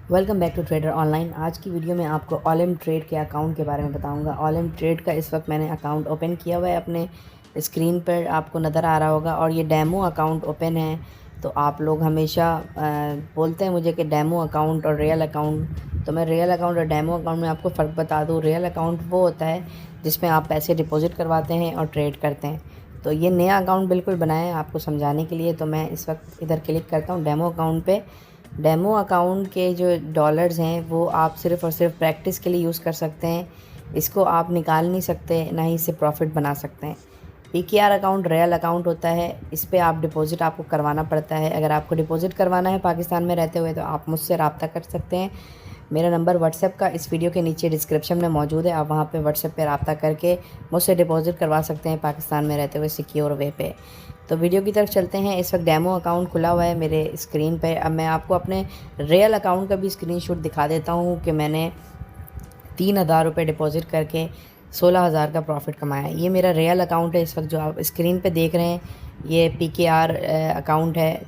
Welcome back to trader online. आज की video में आपको ऑलम ट्रेड के अकाउंट के बारे में बताऊंगा। ऑलम ट्रेड का इस वक्त मैंने अकाउंट ओपन किया हुआ है, अपने स्क्रीन पर आपको नज़र आ रहा होगा, और ये डेमो अकाउंट ओपन है। तो आप लोग हमेशा बोलते हैं मुझे कि डेमो अकाउंट और रियल अकाउंट, तो मैं रियल अकाउंट और डेमो अकाउंट में आपको फ़र्क बता दूँ। रियल अकाउंट वो होता है जिसमें आप पैसे डिपॉजिट करवाते हैं और ट्रेड करते हैं। तो ये नया अकाउंट बिल्कुल बनाया है आपको समझाने के लिए। तो मैं इस वक्त इधर क्लिक करता हूँ डेमो अकाउंट पे। डेमो अकाउंट के जो डॉलर्स हैं वो आप सिर्फ़ और सिर्फ प्रैक्टिस के लिए यूज़ कर सकते हैं। इसको आप निकाल नहीं सकते, ना ही इससे प्रॉफिट बना सकते हैं। पीकेआर अकाउंट रियल अकाउंट होता है, इस पे आप डिपॉज़िट आपको करवाना पड़ता है। अगर आपको डिपॉज़िट करवाना है पाकिस्तान में रहते हुए तो आप मुझसे रब्ता कर सकते हैं। मेरा नंबर व्हाट्सएप का इस वीडियो के नीचे डिस्क्रिप्शन में मौजूद है। आप वहाँ पे व्हाट्सएप पे रब्ता करके मुझसे डिपॉज़िट करवा सकते हैं पाकिस्तान में रहते हुए सिक्योर वे पे। तो वीडियो की तरफ चलते हैं। इस वक्त डेमो अकाउंट खुला हुआ है मेरे स्क्रीन पे। अब मैं आपको अपने रियल अकाउंट का भी स्क्रीनशॉट दिखा देता हूँ कि मैंने 3,000 रुपये डिपॉज़िट करके 16,000 का प्रॉफिट कमाया है। ये मेरा रियल अकाउंट है। इस वक्त जो आप स्क्रीन पे देख रहे हैं ये पीकेआर अकाउंट है,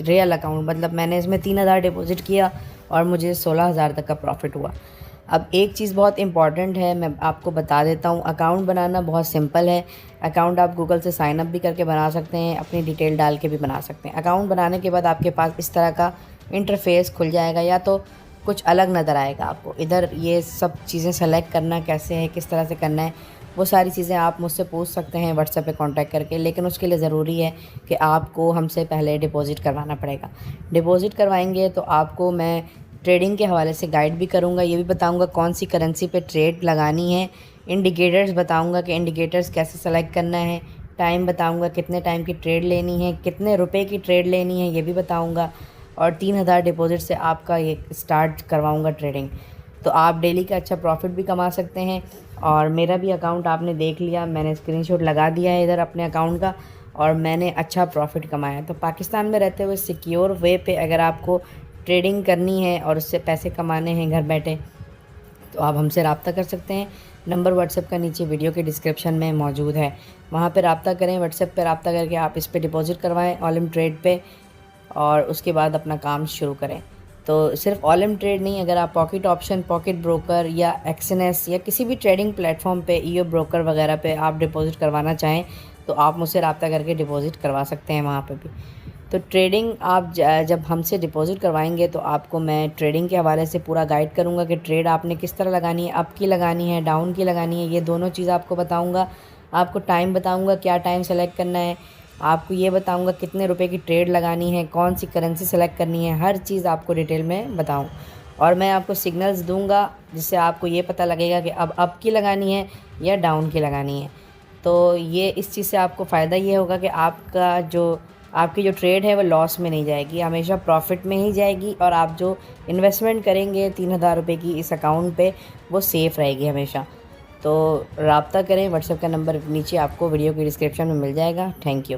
रियल अकाउंट। मतलब मैंने इसमें 3,000 डिपॉज़िट किया और मुझे 16,000 तक का प्रॉफिट हुआ। अब एक चीज़ बहुत इंपॉर्टेंट है, मैं आपको बता देता हूँ। अकाउंट बनाना बहुत सिंपल है। अकाउंट आप गूगल से साइन अप भी करके बना सकते हैं, अपनी डिटेल डाल के भी बना सकते हैं। अकाउंट बनाने के बाद आपके पास इस तरह का इंटरफेस खुल जाएगा, या तो कुछ अलग नज़र आएगा आपको। इधर ये सब चीज़ें सेलेक्ट करना कैसे है, किस तरह से करना है, वो सारी चीज़ें आप मुझसे पूछ सकते हैं व्हाट्सएप पे कांटेक्ट करके। लेकिन उसके लिए ज़रूरी है कि आपको हमसे पहले डिपॉज़िट करवाना पड़ेगा। डिपॉज़िट करवाएंगे तो आपको मैं ट्रेडिंग के हवाले से गाइड भी करूँगा, ये भी बताऊँगा कौन सी करेंसी पे ट्रेड लगानी है। इंडिकेटर्स बताऊँगा कि इंडिकेटर्स कैसे सेलेक्ट करना है। टाइम बताऊँगा कितने टाइम की ट्रेड लेनी है, कितने रुपए की ट्रेड लेनी है, ये भी बताऊँगा। और 3,000 डिपॉज़िट से आपका ये स्टार्ट करवाऊँगा ट्रेडिंग। तो आप डेली का अच्छा प्रॉफिट भी कमा सकते हैं। और मेरा भी अकाउंट आपने देख लिया, मैंने स्क्रीनशॉट लगा दिया है इधर अपने अकाउंट का, और मैंने अच्छा प्रॉफिट कमाया। तो पाकिस्तान में रहते हुए सिक्योर वे पे अगर आपको ट्रेडिंग करनी है और उससे पैसे कमाने हैं घर बैठे, तो आप हमसे रब्ता कर सकते हैं। नंबर व्हाट्सएप का नीचे वीडियो के डिस्क्रिप्शन में मौजूद है, वहाँ पे रब्ता करें। व्हाट्सएप पे रब्ता करके आप इस पे डिपॉज़िट करवाएं ऑलम ट्रेड पे, और उसके बाद अपना काम शुरू करें। तो सिर्फ ऑलम ट्रेड नहीं, अगर आप पॉकेट ऑप्शन, पॉकेट ब्रोकर या एक्सएनएस या किसी भी ट्रेडिंग प्लेटफॉर्म पे, ईओ ब्रोकर वगैरह पे आप डिपॉज़िट करवाना चाहें तो आप मुझसे रब्ता करके डिपॉज़िट करवा सकते हैं वहाँ पे भी। तो ट्रेडिंग आप जब हमसे डिपॉज़िट करवाएंगे तो आपको मैं ट्रेडिंग के हवाले से पूरा गाइड करूँगा कि ट्रेड आपने किस तरह लगानी है, अप की लगानी है, डाउन की लगानी है, ये दोनों चीज़ आपको बताऊँगा। आपको टाइम बताऊँगा क्या टाइम सेलेक्ट करना है, आपको ये बताऊँगा कितने रुपए की ट्रेड लगानी है, कौन सी करेंसी सेलेक्ट करनी है, हर चीज़ आपको डिटेल में बताऊँ। और मैं आपको सिग्नल्स दूंगा जिससे आपको ये पता लगेगा कि अब अप की लगानी है या डाउन की लगानी है। तो ये इस चीज़ से आपको फ़ायदा ये होगा कि आपकी जो ट्रेड है वो लॉस में नहीं जाएगी, हमेशा प्रॉफिट में ही जाएगी। और आप जो इन्वेस्टमेंट करेंगे 3,000 रुपये की इस अकाउंट पे, वो सेफ़ रहेगी हमेशा। तो रब्ता करें, व्हाट्सएप का नंबर नीचे आपको वीडियो की डिस्क्रिप्शन में मिल जाएगा। Thank you.